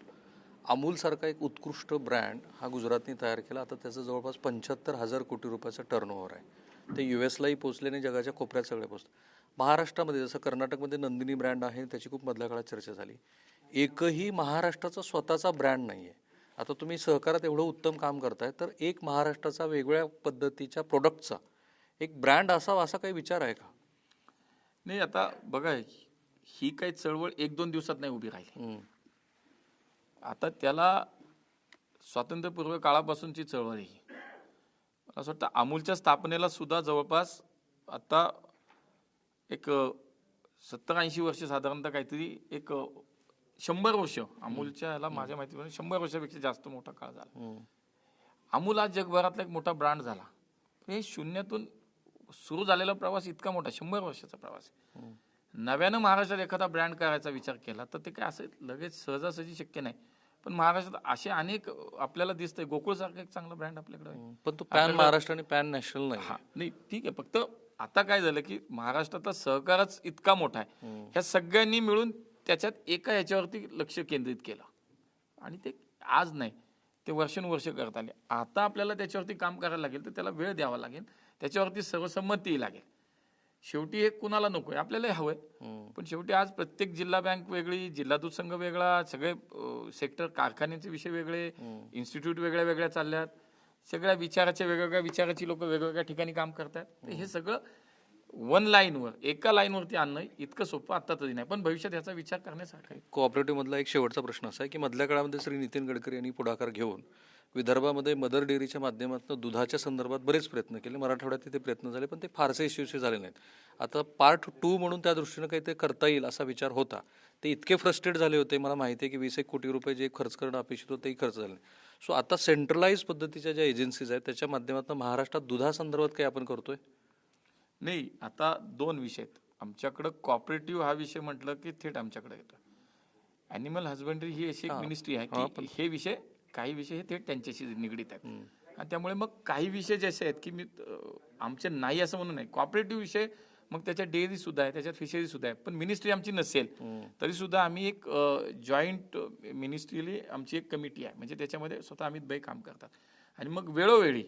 अमूलसारखा एक उत्कृष्ट ब्रँड हा गुजरातने तयार केला. आता त्याचं जवळपास 75,000 कोटी रुपयाचं टर्नओव्हर आहे. ते US लाही पोचले आणि जगाच्या कोपऱ्यात सगळे पोचले. महाराष्ट्रामध्ये जसं कर्नाटकमध्ये नंदिनी ब्रँड आहे, त्याची खूप मधल्या काळात चर्चा झाली. एकही महाराष्ट्राचा स्वतःचा ब्रँड नाही आहे. आता तुम्ही सहकारात एवढं उत्तम काम करताय, तर एक महाराष्ट्राचा वेगळ्या पद्धतीच्या प्रोडक्टचा एक ब्रँड असावा, असा काही विचार आहे का? नाही, आता बघा, ही काही चळवळ 1-2 दिवसात नाही उभी राहिली. आता त्याला स्वातंत्र्यपूर्व काळापासूनची चळवळ आहे. मला असं वाटतं अमूलच्या स्थापनेला सुद्धा जवळपास आता एक 70-80 वर्ष साधारणतः, काहीतरी एक 100 वर्ष अमूलच्या ह्याला माझ्या माहितीप्रमाणे 100 वर्षापेक्षा जास्त मोठा काळ झाला. अमूल आज जगभरातला एक मोठा ब्रँड झाला. हे शून्यातून सुरू झालेला प्रवास इतका मोठा 100 वर्षाचा प्रवास आहे. नव्यानं महाराष्ट्रात एखादा ब्रँड करायचा विचार केला तर ते काय असं लगेच सहजासहजी शक्य नाही. पण महाराष्ट्रात असे अनेक आपल्याला दिसतंय. गोकुळसारखं एक चांगला ब्रँड आपल्याकडे आहे. पण तो पॅन महाराष्ट्र आणि पॅन नॅशनल नाही. हा, नाही, ठीक आहे. फक्त आता काय झालं की महाराष्ट्रातला सहकारच इतका मोठा आहे, ह्या सगळ्यांनी मिळून त्याच्यात एका ह्याच्यावरती लक्ष केंद्रित केलं आणि ते आज नाही, ते वर्षानुवर्ष करत आले. आता आपल्याला त्याच्यावरती काम करायला लागेल, तर त्याला वेळ द्यावा लागेल, त्याच्यावरती सर्वसंमती लागेल. शेवटी हे कुणाला नको आहे, आपल्याला हवंय. पण शेवटी आज प्रत्येक जिल्हा बँक वेगळी, जिल्हा दूध संघ वेगळा, सगळे सेक्टर कारखान्याचे विषय वेगळे, इन्स्टिट्यूट वेगळ्या वेगळ्या चालल्यात, सगळ्या विचाराच्या वेगवेगळ्या विचाराची लोक वेगवेगळ्या ठिकाणी काम करतात. तर हे सगळं वन लाईनवर, एका लाईनवरती आणणं इतकं सोपं आता तरी नाही, पण भविष्यात याचा विचार करण्यासारखा आहे. कोऑपरेटिव्ह मधला एक शेवटचा प्रश्न असा आहे की मधल्या काळामध्ये श्री नितीन गडकरी यांनी पुढाकार घेऊन विदर्भामध्ये मदर डेअरीच्या माध्यमातून दुधाच्या संदर्भात बरेच प्रयत्न केले. मराठवाड्यात तिथे प्रयत्न झाले, पण ते फारसे यशस्वी झाले नाहीत. आता पार्ट 2 म्हणून त्या दृष्टीनं काही ते करता येईल असा विचार होता. ते इतके फ्रस्ट्रेट झाले होते, मला माहिती आहे की 20 कोटी रुपये जे खर्च करणं अपेक्षित होतं तेही खर्च झाले. सो आता सेंट्रलाइज पद्धतीच्या ज्या एजन्सीज आहेत त्याच्या माध्यमातून महाराष्ट्रात दुधासंदर्भात काही आपण करतोय? नाही, आता 2 विषय आहेत आमच्याकडं. कॉपरेटिव्ह हा विषय म्हटलं की थेट आमच्याकडे येतो. ॲनिमल हजबंडरी ही अशी एक मिनिस्ट्री आहे की हे विषय, काही विषय हे थेट त्यांच्याशी निगडीत आहेत. आणि त्यामुळे मग काही विषय जसे आहेत की मी आमचे नाही असं म्हणून नाही, कॉपरेटिव्ह विषय, मग त्याच्यात डेअरी सुद्धा आहे, त्याच्यात फिशरी सुद्धा आहे. पण मिनिस्ट्री आमची नसेल तरी सुद्धा आम्ही एक जॉईंट मिनिस्ट्रीली आमची एक कमिटी आहे, म्हणजे त्याच्यामध्ये स्वतः अमित भाई काम करतात. आणि मग वेळोवेळी,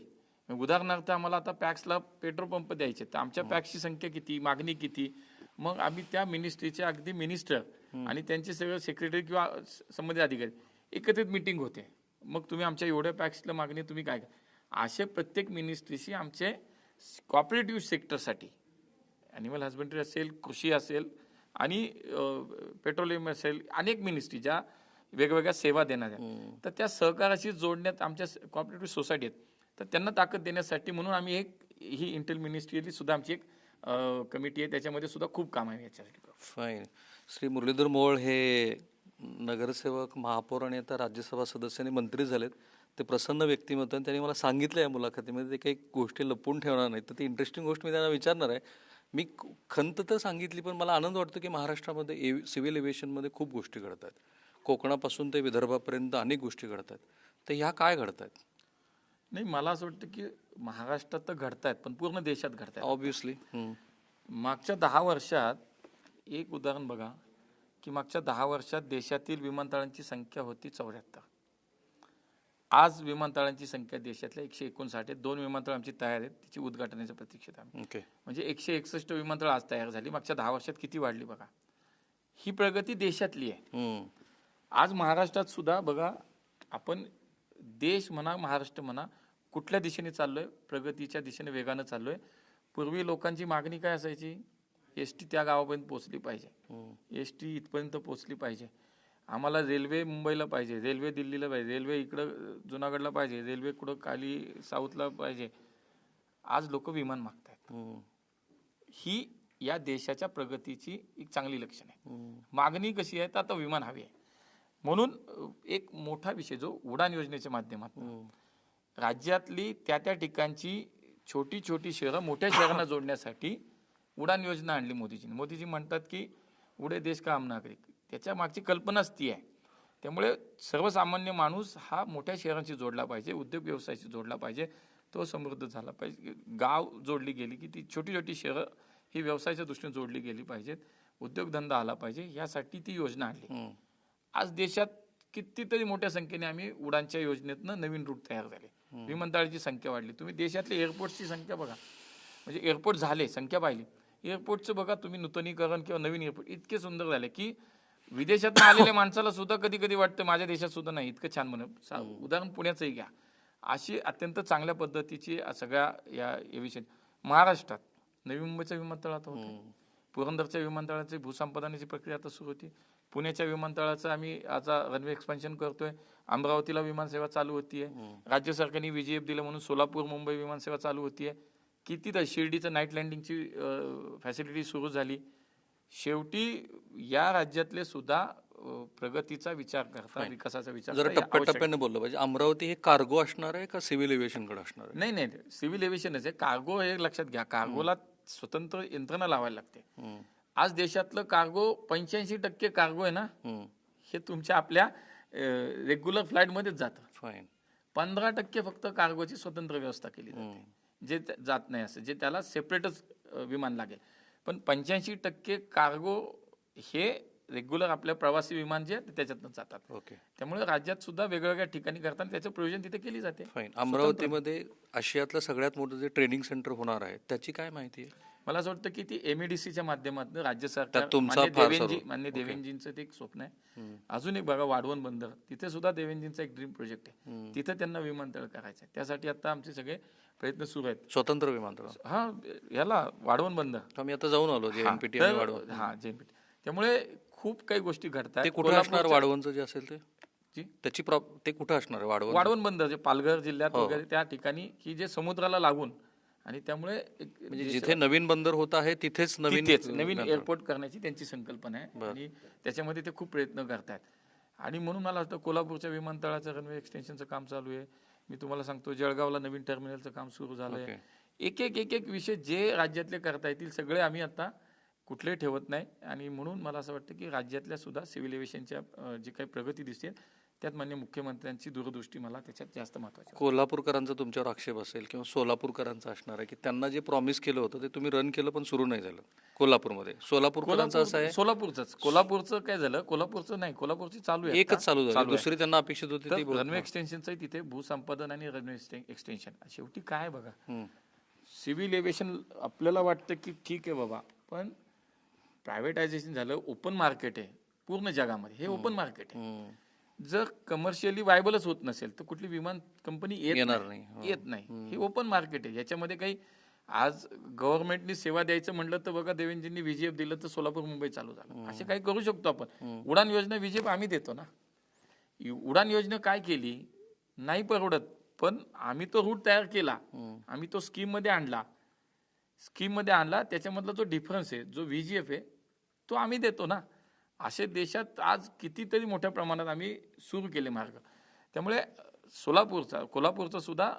उदाहरणार्थ आम्हाला आता पॅक्सला पेट्रोल पंप द्यायचे, तर आमच्या पॅक्सची संख्या किती, मागणी किती, मग आम्ही त्या मिनिस्ट्रीचे अगदी मिनिस्टर आणि त्यांचे सगळे सेक्रेटरी किंवा संबंधित अधिकारी एकत्रित मिटिंग होते. मग तुम्ही आमच्या एवढ्या पॅक्सला मागणी तुम्ही काय, असे प्रत्येक मिनिस्ट्रीशी आमचे कॉपरेटिव्ह सेक्टरसाठी, ॲनिमल हजबंडरी असेल, कृषी असेल आणि पेट्रोलियम असेल, अनेक मिनिस्ट्री ज्या वेगवेगळ्या सेवा देणार आहेत, तर त्या सहकाराशी जोडण्यात आमच्या कॉपरेटिव्ह सोसायटी आहेत. तर त्यांना ताकद देण्यासाठी म्हणून आम्ही ही इंटेल मिनिस्ट्रीली सुद्धा आमची एक कमिटी आहे, त्याच्यामध्ये सुद्धा खूप काम आहे याच्यासाठी. फाईन. श्री मुरलीधर मोहोळ हे नगरसेवक, महापौर आणि आता राज्यसभा सदस्य आणि मंत्री झालेत. ते प्रसन्न व्यक्तिमत्व आणि त्यांनी मला सांगितलं या मुलाखतीमध्ये ते काही गोष्टी लपवून ठेवणार नाही. तर ती इंटरेस्टिंग गोष्ट मी त्यांना विचारणार आहे. मी खंत तर सांगितली, पण मला आनंद वाटतो की महाराष्ट्रामध्ये सिव्हिल एव्हिएशनमध्ये खूप गोष्टी घडत आहेत. कोकणापासून ते विदर्भापर्यंत अनेक गोष्टी घडत आहेत. तर ह्या काय घडत आहेत? नाही, मला असं वाटतं की महाराष्ट्रात तर घडतायत, पण पूर्ण देशात घडतायत. ऑब्व्हियसली. मागच्या 10 वर्षात एक उदाहरण बघा, की मागच्या 10 वर्षात देशातील विमानतळांची संख्या होती 74. आज विमानतळांची संख्या देशातल्या 159 आहे. 2 विमानतळ आमची तयार आहेत, तिची उद्घाटनाच्या प्रतीक्षेत आम्ही. ओके. म्हणजे 161 विमानतळ आज तयार झाली. मागच्या 10 वर्षात किती वाढली बघा. ही प्रगती देशातली आहे. आज महाराष्ट्रात सुद्धा बघा, आपण देश म्हणा, महाराष्ट्र म्हणा, कुठल्या दिशेने चाललोय? प्रगतीच्या दिशेने वेगानं चाललोय. पूर्वी लोकांची मागणी काय असायची? एस टी त्या गावापर्यंत पोहोचली पाहिजे, एस टी इथपर्यंत पोहोचली पाहिजे, आम्हाला रेल्वे मुंबईला पाहिजे, रेल्वे दिल्लीला पाहिजे, रेल्वे इकडं जुनागडला पाहिजे, रेल्वे कुठं खाली साऊथला पाहिजे. आज लोक विमान मागतायत. ही या देशाच्या प्रगतीची एक चांगली लक्षण आहे. मागणी कशी आहे? तर आता विमान हवी आहे. म्हणून एक मोठा विषय जो उडान योजनेच्या माध्यमातून राज्यातली त्या ठिकाणची छोटी छोटी शहरं मोठ्या शहरांना जोडण्यासाठी उडान योजना आणली मोदीजींनी. मोदीजी म्हणतात की उडे देश का हम नागरिक. त्याच्या मागची कल्पनाच ती आहे. त्यामुळे सर्वसामान्य माणूस हा मोठ्या शहरांशी जोडला पाहिजे, उद्योग व्यवसायाशी जोडला पाहिजे, तो समृद्ध झाला पाहिजे. गाव जोडली गेली की ती छोटी छोटी शहरं ही व्यवसायाच्या दृष्टीने जोडली गेली पाहिजेत, उद्योगधंदा आला पाहिजे, यासाठी ती योजना आणली. आज देशात कितीतरी मोठ्या संख्येने आम्ही उडानच्या योजनेतनं नवीन रूट तयार झाले, विमानतळाची संख्या वाढली. तुम्ही देशातल्या एअरपोर्टची संख्या बघा, म्हणजे एअरपोर्ट झाले, संख्या पाहिली. एअरपोर्टचं बघा तुम्ही, नूतनीकरण किंवा नवीन एअरपोर्ट इतके सुंदर झाले की विदेशातून आलेल्या माणसाला सुद्धा कधी कधी वाटतं माझ्या देशात सुद्धा नाही इतकं छान म्हणत. उदाहरण पुण्याचंही घ्या. अशी अत्यंत चांगल्या पद्धतीची सगळ्या या विषय. महाराष्ट्रात नवी मुंबईच्या विमानतळ आता होते, पुरंदरच्या विमानतळाची भूसंपादनाची प्रक्रिया आता सुरू होती, पुण्याच्या विमानतळाचं आम्ही आता रनवे एक्सपान्शन करतोय, अमरावतीला विमानसेवा चालू होतीये, राज्य सरकारने VGF दिलं म्हणून सोलापूर मुंबई विमानसेवा चालू होतीये. किती तर शिर्डीचं नाईट लँडिंगची फॅसिलिटी सुरू झाली. शेवटी या राज्यातले सुद्धा प्रगतीचा विचार करतात, विकासाचा विचार जरा करतात. टप्प्याटप्प्याने बोललं पाहिजे. अमरावती हे कार्गो असणार आहे का सिव्हिल एव्हिएशनकडे असणार आहे? नाही नाही, सिव्हिल एव्हिएशनच आहे. कार्गो हे लक्षात घ्या, कार्गोला स्वतंत्र यंत्रणा लावायला लागते. आज देशातलं कार्गो 85% कार्गो आहे ना, हे तुमच्या आपल्या रेग्युलर फ्लाईटमध्येच जातं. फाईन. 15% फक्त कार्गोची स्वतंत्र व्यवस्था केली जाते, जे जात नाही असं, जे त्याला सेपरेटच विमान लागेल. पण 85% कार्गो हे रेग्युलर आपल्या प्रवासी विमान जे त्याच्यातनं जातात. ओके. त्यामुळे राज्यात सुद्धा वेगवेगळ्या ठिकाणी करताना त्याचं प्रयोजन तिथे केली जाते. फाईन. अमरावतीमध्ये आशियातलं सगळ्यात मोठं जे ट्रेनिंग सेंटर होणार आहे त्याची काय माहिती आहे? मला असं वाटतं की ती MEDCच्या माध्यमातून राज्य सरकार, तुमचा मान्य देवेंजींचं ते एक स्वप्न आहे. अजून एक बघा, वाढवण बंदर, तिथे सुद्धा देवेंजींचा एक ड्रीम प्रोजेक्ट आहे. तिथे त्यांना विमानतळ करायचं आहे. त्यासाठी आता आमचे सगळे प्रयत्न सुरू आहेत. स्वतंत्र विमानतळ. हा, याला वाढवण बंदर आम्ही आता जाऊन आलो JNPT आणि वाढवण. हा, JNPT. त्यामुळे खूप काही गोष्टी घडतात. ते कुठे असणार वाढवणचं जे असेल ते? जी? त्याची ते कुठे असणार आहे वाढवण? वाढवण बंदर जे पालघर जिल्ह्यात वगैरे त्या ठिकाणी, की जे समुद्राला लागून, आणि त्यामुळे म्हणजे जिथे नवीन बंदर होत आहे तिथेच नवीन एअरपोर्ट करण्याची त्यांची संकल्पना आहे आणि त्याच्यामध्ये ते खूप प्रयत्न करतात. आणि म्हणून मला वाटतं कोल्हापूरच्या विमानतळाचं रनवे एक्सटेन्शनचं काम चालू आहे. मी तुम्हाला सांगतो, जळगावला नवीन टर्मिनलचं काम सुरू झालंय. एक एक विषय जे राज्यातले करता येतील सगळे आम्ही आता कुठलेही ठेवत नाही. आणि म्हणून मला असं वाटतं की राज्यातल्या सुद्धा सिव्हिल एव्हिएशनच्या जी काही प्रगती दिसते त्यात माननीय मुख्यमंत्र्यांची दूरदृष्टी मला त्याच्यात जास्त महत्त्वाची. कोल्हापूरकरांचा तुमच्यावर आक्षेप असेल किंवा सोलापूरकरांचा असणार आहे की त्यांना जे प्रॉमिस केलं होतं ते तुम्ही रन केलं पण सुरू नाही झालं कोल्हापूरमध्ये. सोलापूरकरांचं असं आहे. कोल्हापूरचं काय झालं? कोल्हापूरचं नाही, कोल्हापूरची चालू आहे, एकच चालू झाली, दुसरी त्यांना अपेक्षित होती ती रनवे एक्सटेन्शनचं. तिथे भूसंपादन आणि रनवे एक्सटेन्शन शेवटी काय बघा, सिव्हिल एव्हिएशन आपल्याला वाटतं की ठीक आहे बाबा, पण प्रायव्हेटायझेशन झालं, ओपन मार्केट आहे पूर्ण जगामध्ये, हे ओपन मार्केट आहे. जर कमर्शियली वायबलच होत नसेल तर कुठली विमान कंपनी येत नाही. हे ओपन मार्केट आहे, याच्यामध्ये काही. आज गव्हर्नमेंटनी सेवा द्यायचं म्हटलं तर बघा, देवेंजींनी VGF दिलं तर सोलापूर मुंबई चालू झालं. असे काही करू शकतो आपण. उडान योजना VGF आम्ही देतो ना. उडान योजना काय केली? नाही परवडत, पण आम्ही तो रूट तयार केला, आम्ही तो स्कीम मध्ये आणला, त्याच्यामधला जो डिफरन्स आहे, जो VGF आहे, तो आम्ही देतो ना. असे देशात आज कितीतरी मोठ्या प्रमाणात आम्ही सुरू केले मार्ग. त्यामुळे कोल्हापूरचं सुद्धा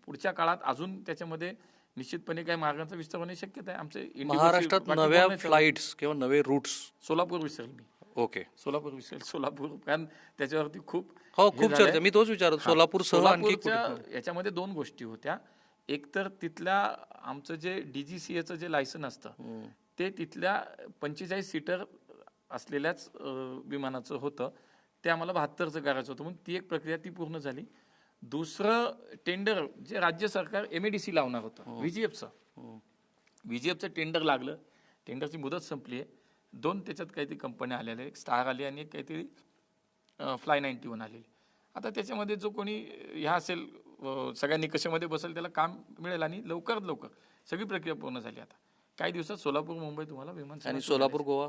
पुढच्या काळात अजून त्याच्यामध्ये निश्चितपणे काही मार्गांचा विस्तार होण्याची शक्यता आहे. आमचे महाराष्ट्रात नव्या फ्लाईट्स किंवा नवे रूट्स. सोलापूर विसरेल मी, ओके, सोलापूर विसरेल. सोलापूर कारण त्याच्यावरती खूप हो, खूप चर्चा. मी तोच विचारत, सोलापूर सह आणखी सोलापूरच्या याच्यामध्ये दोन गोष्टी होत्या. एक तर तिथल्या आमचं जे DGCAचं जे लायसन असतं ते तिथल्या 45 सीटर असलेल्याच विमानाचं होतं. ते आम्हाला 72चं करायचं होतं, म्हणून ती एक प्रक्रिया ती पूर्ण झाली. दुसरं टेंडर जे राज्य सरकार MADC लावणार होतं VGFचं टेंडर लागलं. टेंडरची मुदत संपली आहे. 2 त्याच्यात काहीतरी कंपन्या आलेल्या, एक स्टार आली आणि एक काहीतरी फ्लाय 91 आलेली. आता त्याच्यामध्ये जो कोणी ह्या असेल सगळ्या निकषामध्ये बसेल त्याला काम मिळेल आणि लवकरात लवकर सगळी प्रक्रिया पूर्ण झाली. आता काही दिवसात सोलापूर मुंबई तुम्हाला विमान आणि सोलापूर गोवा,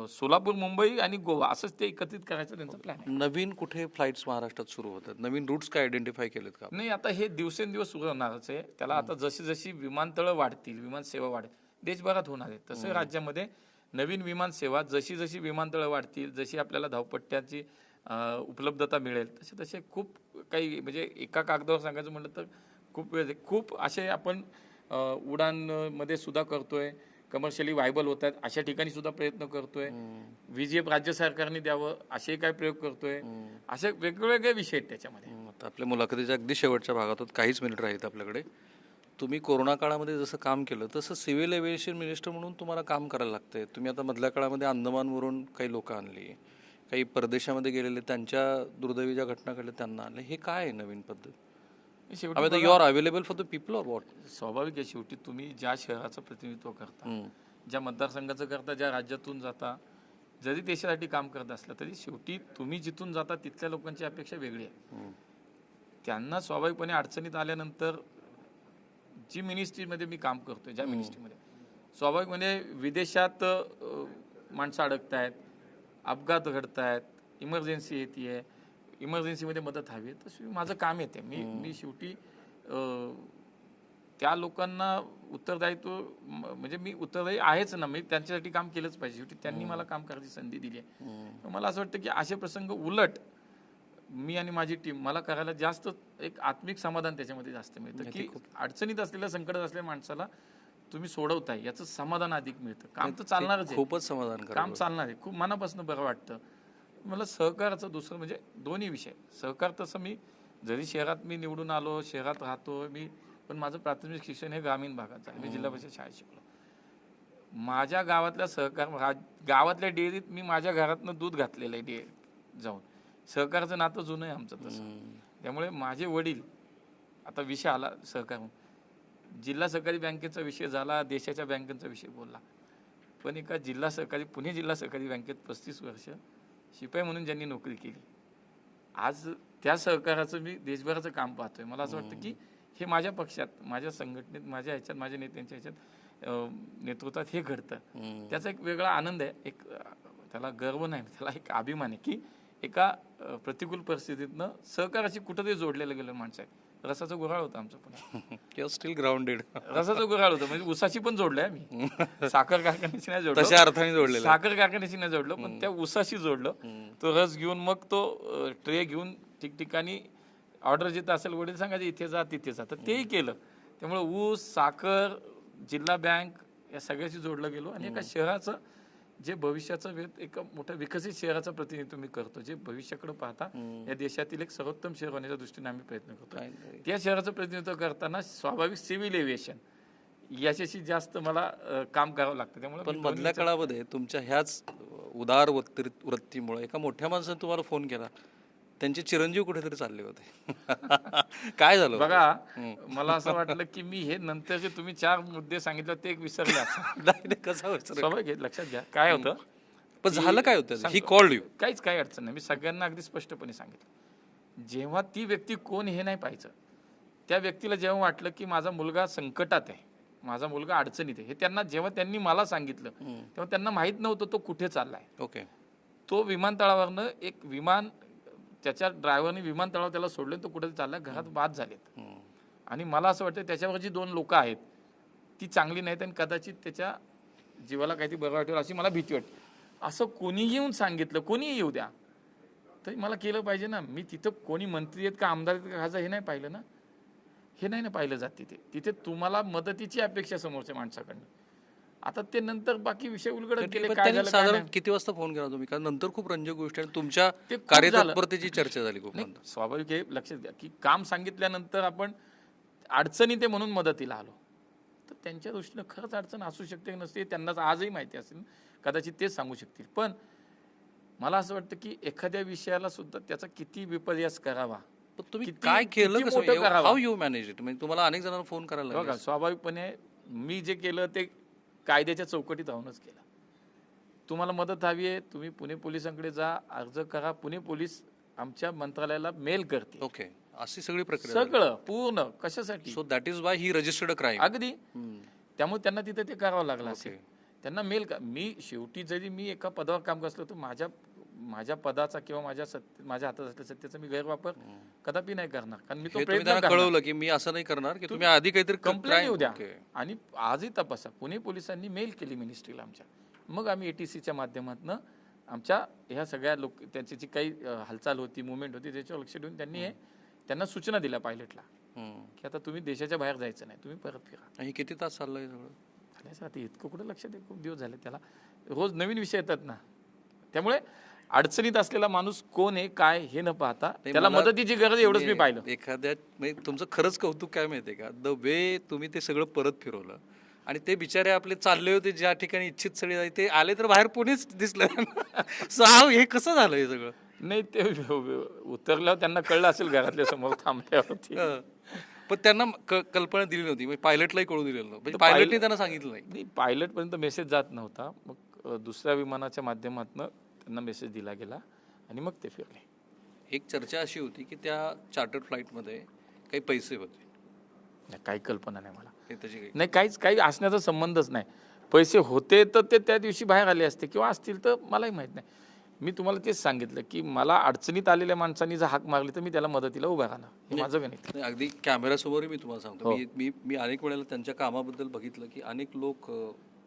सोलापूर मुंबई आणि गोवा असंच ते एकत्रित करायचं त्यांचा प्लॅन आहे. नवीन कुठे फ्लाईट्स महाराष्ट्रात सुरू होतात, नवीन रूट्स काय आयडेंटिफाय केलेत का? नाही, आता हे दिवसेंदिवस सुरू होणारच आहे. त्याला आता जशी जशी विमानतळं वाढतील, विमान सेवा वाढेल, देशभरात होणार आहे तसं राज्यामध्ये नवीन विमान सेवा जशी जशी विमानतळं वाढतील, जशी आपल्याला धावपट्ट्याची उपलब्धता मिळेल तसे तसे खूप काही, म्हणजे एका कागदावर सांगायचं म्हटलं तर खूप वेळ, खूप असे आपण उडानमध्ये सुद्धा करतोय, कमर्शियली व्हायबल होत आहेत अशा ठिकाणी सुद्धा प्रयत्न करतोय. VGF राज्य सरकारने द्यावं असे काय प्रयोग करतोय. असे वेगवेगळे विषय आहेत त्याच्यामध्ये. आता आपल्या मुलाखतीच्या अगदी शेवटच्या भागात होत, काहीच मिनिट राहील आपल्याकडे. तुम्ही कोरोना काळामध्ये जसं काम केलं तसं सिव्हिल एव्हिएशन मिनिस्टर म्हणून तुम्हाला काम करायला लागतंय. तुम्ही आता मधल्या काळामध्ये अंदमानवरून काही लोक आणली, काही परदेशामध्ये गेलेले त्यांच्या दुर्दैवी घटना घडल्या त्यांना आणले. हे काय आहे नवीन पद्धत? शेवटी you are available for the people or what? स्वाभाविक आहे, शेवटी तुम्ही ज्या शहराचं प्रतिनिधित्व करता, ज्या मतदारसंघाचं करता, ज्या राज्यातून जाता, जरी देशासाठी काम करत असलं तरी शेवटी तुम्ही जिथून जाता तिथल्या लोकांची अपेक्षा वेगळी आहे. त्यांना स्वाभाविकपणे अडचणीत आल्यानंतर जी मिनिस्ट्रीमध्ये मी काम करतोय, ज्या मिनिस्ट्रीमध्ये स्वाभाविकपणे विदेशात माणसं अडकत आहेत, अपघात घडत आहेत, इमर्जन्सी येते, इमर्जन्सीमध्ये मदत हवी आहे, तशी माझं काम येते. मी शेवटी त्या लोकांना उत्तरदायित्व, म्हणजे मी उत्तरदायी आहेच ना, मी त्यांच्यासाठी काम केलंच पाहिजे. शेवटी त्यांनी मला काम करायची संधी दिली आहे. मला असं वाटतं की असे प्रसंग उलट मी आणि माझी टीम मला करायला जास्त एक आत्मिक समाधान त्याच्यामध्ये जास्त मिळतं, की अडचणीत असलेल्या, संकटात असलेल्या माणसाला तुम्ही सोडवताय याचं समाधान अधिक मिळतं. काम तर चालणारच आहे, खूपच समाधान काम चालणार आहे, खूप मनापासून बरं वाटतं मला. सहकाराचं दुसरं म्हणजे दोन्ही विषय. सहकार तसं मी जरी शहरात मी निवडून आलो, शहरात राहतो मी, पण माझं प्राथमिक शिक्षण हे ग्रामीण भागात झालं. मी जिल्हा परिषद शाळेत शिकलो. माझ्या गावातल्या गावातल्या डेअरीत मी माझ्या घरातनं दूध घातलेलं आहे जाऊन. सहकाराचं नातं जुनं आहे आमचं तसं. त्यामुळे माझे वडील, आता विषय आला सहकार, जिल्हा सहकारी बँकेचा विषय झाला, देशाच्या बँकेचा विषय बोलला, पण एका पुणे जिल्हा सहकारी बँकेत 35 वर्ष शिपाई म्हणून ज्यांनी नोकरी केली, आज त्या सहकाराचं मी देशभराचं काम पाहतोय. मला असं वाटतं की हे माझ्या पक्षात, माझ्या संघटनेत, माझ्या ह्याच्यात, माझ्या नेत्यांच्या ह्याच्यात नेतृत्वात हे घडतं. त्याचा एक वेगळा आनंद आहे. एक त्याला गर्व नाही, त्याला एक अभिमान आहे की एका प्रतिकूल परिस्थितीतनं सहकाराशी कुठंतरी जोडलेलं गेलं माणसं आहे. रसाचं गुऱ्हाळ होतं आमचं पुणे, स्टील ग्राउंडेड. रसाचं गुऱ्हाळ होतं, म्हणजे उसाशी पण जोडलंय मी, साखर कारखान्याशी नाही जोडलं, तशा अर्थाने जोडलेलं, साखर कारखान्याशी नाही जोडलं, पण त्या उसाशी जोडलं. तो रस घेऊन मग तो ट्रे घेऊन ठिकठिकाणी ऑर्डर जिथं असेल, वडील सांगायचे इथे जा तिथे जा, तर तेही केलं. त्यामुळे ऊस, साखर, जिल्हा बँक या सगळ्याशी जोडलं गेलो आणि एका शहराचं जे भविष्याचं एका मोठ्या विकसित शहराचं प्रतिनिधित्व मी करतो, जे भविष्याकडे पाहता या देशातील एक सर्वोत्तम शहर होण्याच्या दृष्टीने आम्ही प्रयत्न करतो. त्या शहराचं प्रतिनिधित्व करताना स्वाभाविक सिव्हिल एव्हिएशन याच्याशी जास्त मला काम करावं लागतं. त्यामुळे पण मधल्या काळामध्ये तुमच्या ह्याच उदार वृत्तीमुळे एका मोठ्या माणसाने तुम्हाला फोन केला, त्यांचे चिरंजीव कुठेतरी चालले होते. काय झालं बघा, मला असं वाटलं की मी हे नंतरचे तुम्ही 4 मुद्दे सांगितले ते एक विसरले असं. कसं स्वाभाविक आहे, लक्षात घ्या काय होतं. पण झालं काय होतं, ही कॉल्ड यू, काही अडचण नाही. मी सगळ्यांना अगदी स्पष्टपणे सांगितलं, जेव्हा ती व्यक्ती कोण हे नाही पाहायचं, त्या व्यक्तीला जेव्हा वाटलं की माझा मुलगा संकटात आहे, माझा मुलगा अडचणीत आहे, हे जेव्हा त्यांनी मला सांगितलं तेव्हा त्यांना माहित नव्हतं तो कुठे चाललाय. ओके, तो विमानतळावरनं एक विमान, त्याच्या ड्रायव्हरने विमानतळावर त्याला सोडले, तो कुठे चाललाय, घरात बाद झालेत. आणि मला असं वाटतं त्याच्यावर जी 2 लोक आहेत ती चांगली नाहीत आणि कदाचित त्याच्या जीवाला काहीतरी बरं वाटेल अशी मला भीती वाटते. असं कोणी येऊन सांगितलं, कोणीही येऊ द्या, तर मला केलं पाहिजे ना. मी तिथं कोणी मंत्री आहेत का आमदार आहेत का खासदार हे नाही पाहिलं ना. हे नाही ना पाहिलं जात तिथे. तिथे तुम्हाला मदतीची अपेक्षा समोरच्या माणसाकडनं. आता ते नंतर बाकी विषय उलगडत गेले, पण काय त्यांनी झालं काय साधारण नाही. किती वाजता फोन केला तुम्ही? कारण नंतर खूप रंजक गोष्टी आणि तुमच्या ते खूप कार्यतत्परतेची चर्चा झाली खूप नाही, नंतर. स्वाभाविक आहे. लक्षात घ्या की काम सांगितल्यानंतर आपण अडचणी ते म्हणून मदतीला आलो. तर त्यांच्या दृष्टीनं खरंच अडचण असू शकते की नसते त्यांनाच आजही माहिती असेल, कदाचित तेच सांगू शकतील. पण मला असं वाटतं की एखाद्या विषयाला सुद्धा त्याचा किती विपर्यास करावा, पण तुम्ही किती- काय केलं किती कसं? मोठं करावं? How you manage it? म्हणजे तुम्हाला अनेक जणांना फोन करायला बघा, लागले. स्वाभाविकपणे मी जे केलं ते कायद्याच्या चौकटीत राहूनच केलं. तुम्हाला मदत हवी आहे, तुम्ही पुणे पोलिसांकडे जा, अर्ज करा. पुणे पोलीस आमच्या मंत्रालयाला मेल करते. ओके, अशी सगळी प्रक्रिया झाली. सगळं पूर्ण कशासाठी? So that is why he registered crime. अगदी. त्यामुळे त्यांना तिथे ते करावं लागलं असेल. त्यांना मेल का मी शेवटी जरी मी एका पदावर काम करत असलो तर माझ्या पदाचा किंवा माझ्या हातात असलेल्या सत्तेचा मी गैरवापर कदापि नाही करणार. कारण मी तो हे तुम्ही प्रयत्न त्यांना करणार. कळवलं की मी असं नाही करणार, की तुम्ही आधी काहीतरी कंप्लेंट येऊ द्या. ओके. आणि आजही तपासा. पुणे पोलिसांनी मेल केली मिनिस्ट्रीला आमच्या. मग आम्ही ATCच्या माध्यमातून आमच्या ह्या सगळ्या त्यांची जी काही हालचाल होती, मुवमेंट होती त्याच्यावर लक्ष देऊन त्यांना सूचना दिल्या पायलटला की आता तुम्ही देशाच्या बाहेर जायचं नाही, तुम्ही परत फिरा. आणि किती तास चाललंय सगळं? झालं आता इतकं कुठं लक्षात आहे, खूप दिवस झाले. त्याला रोज नवीन विषय येतात ना. त्यामुळे अडचणीत असलेला माणूस कोण आहे काय हे न पाहता त्याला मला- मदतीची गरज एवढंच मी पाहिलं. एखाद्या म्हणजे तुमचं खरंच कौतुक काय माहितीये का, द वे तुम्ही ते सगळं परत फिरवलं आणि ते बिचारे आपले चालले होते ज्या ठिकाणी इच्छित स्थळी जायचे, ते आले तर बाहेर पुणेच दिसलं. सो हे कसं झालं हे सगळं? नाही, ते उतरल्यावर त्यांना कळलं असेल घरातल्या समोर थांबल्यावरती. पण त्यांना कल्पना दिली नव्हती, म्हणजे पायलटलाही कळू दिलेलं नव्हतं, म्हणजे पायलटने त्यांना सांगितलं नाही. पायलटपर्यंत मेसेज जात नव्हता. मग दुसऱ्या विमानाच्या माध्यमातून त्यांना मेसेज दिला गेला आणि मग ते फिरले. एक चर्चा अशी होती की त्या चार्टर्ड फ्लाईटमध्ये काही पैसे होते. नाही, काही कल्पना नाही मला. हे त्याची काही नाही, काही असण्याचा संबंधच नाही. पैसे होते तर ते त्या दिवशी बाहेर आले असते किंवा असतील तर मलाही माहीत नाही. मी तुम्हाला तेच सांगितलं की मला अडचणीत आलेल्या माणसांनी जर हाक मारली तर मी त्याला मदतीला उभा राहणार. हे माझं गणित. नाही, अगदी कॅमेऱ्यासमोरही मी तुम्हाला सांगतो, मी अनेक वेळेला त्यांच्या कामाबद्दल बघितलं की अनेक लोक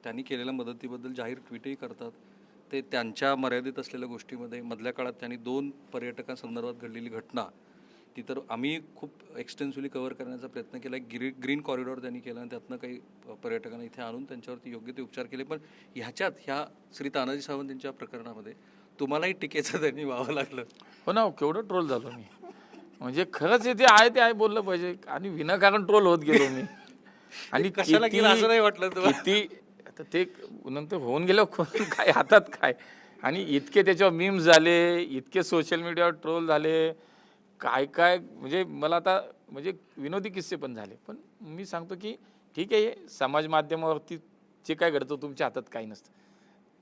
त्यांनी केलेल्या मदतीबद्दल जाहीर ट्विटही करतात. ते त्यांच्या मर्यादित असलेल्या गोष्टीमध्ये मधल्या काळात त्यांनी 2 पर्यटकांसंदर्भात घडलेली घटना ती तर आम्ही खूप एक्सटेन्सिव्हली कव्हर करण्याचा प्रयत्न केला. ग्रीन कॉरिडॉर त्यांनी केला आणि त्यातनं काही पर्यटकांना इथे आणून त्यांच्यावरती योग्य ते उपचार केले. पण ह्या श्री तानाजी सावंत यांच्या प्रकरणामध्ये तुम्हालाही टीकेचं त्यांनी व्हावं लागलं. हो ना, केवढं ट्रोल झालो मी. म्हणजे खरंच ते आहे बोललं पाहिजे आणि विनाकारण ट्रोल होत गेलो मी. आणि कशाला केलं असं नाही वाटलं तुम्हाला? किती आता ते नंतर होऊन गेलं काय हातात काय. आणि इतके त्याच्यावर मीम्स झाले, इतके सोशल मीडियावर ट्रोल झाले, काय म्हणजे मला आता म्हणजे विनोदी किस्से पण झाले. पण मी सांगतो की ठीक आहे, समाज माध्यमावरती जे काय घडतं तुमच्या हातात काही नसतं.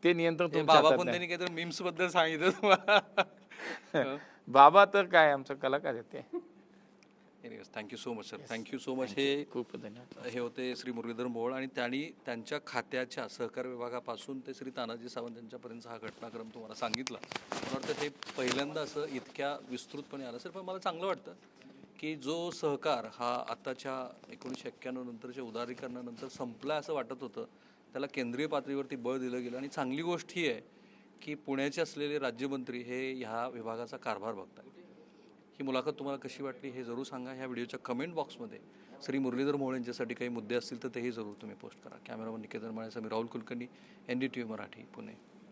ते नियंत्रण तुमच्या बाबा हातात पण नाही. त्यांनी काहीतरी मीम्स बद्दल सांगितलं तुम्हाला. बाबा तर काय आमचा कलाकार आहे ते. Thank you so much sir, thank you so much. हे खूप धन्यवाद. हे होते श्री मुरलीधर मोहोळ आणि त्यांनी त्यांच्या खात्याच्या सहकार विभागापासून ते श्री तानाजी सावंत यांच्यापर्यंत हा घटनाक्रम तुम्हाला सांगितला. मला वाटतं हे पहिल्यांदा असं इतक्या विस्तृतपणे आलं सर. पण मला चांगलं वाटतं की जो सहकार हा आताच्या 1991 नंतरच्या उदारीकरणानंतर संपला असं वाटत होतं, त्याला केंद्रीय पातळीवरती बळ दिलं गेलं. आणि चांगली गोष्ट ही आहे की पुण्याचे असलेले राज्यमंत्री हे ह्या विभागाचा कारभार बघतात. ही मुलाखत तुम्हाला कशी वाटली हे जरूर सांगा. ह्या व्हिडिओच्या कमेंट बॉक्समध्ये श्री मुरलीधर मोहोळ यांच्यासाठी काही मुद्दे असतील तर तेही जरूर तुम्ही पोस्ट करा. कॅमेरामन निकेतन माळे, मी राहुल कुलकर्णी, NDTV मराठी, पुणे.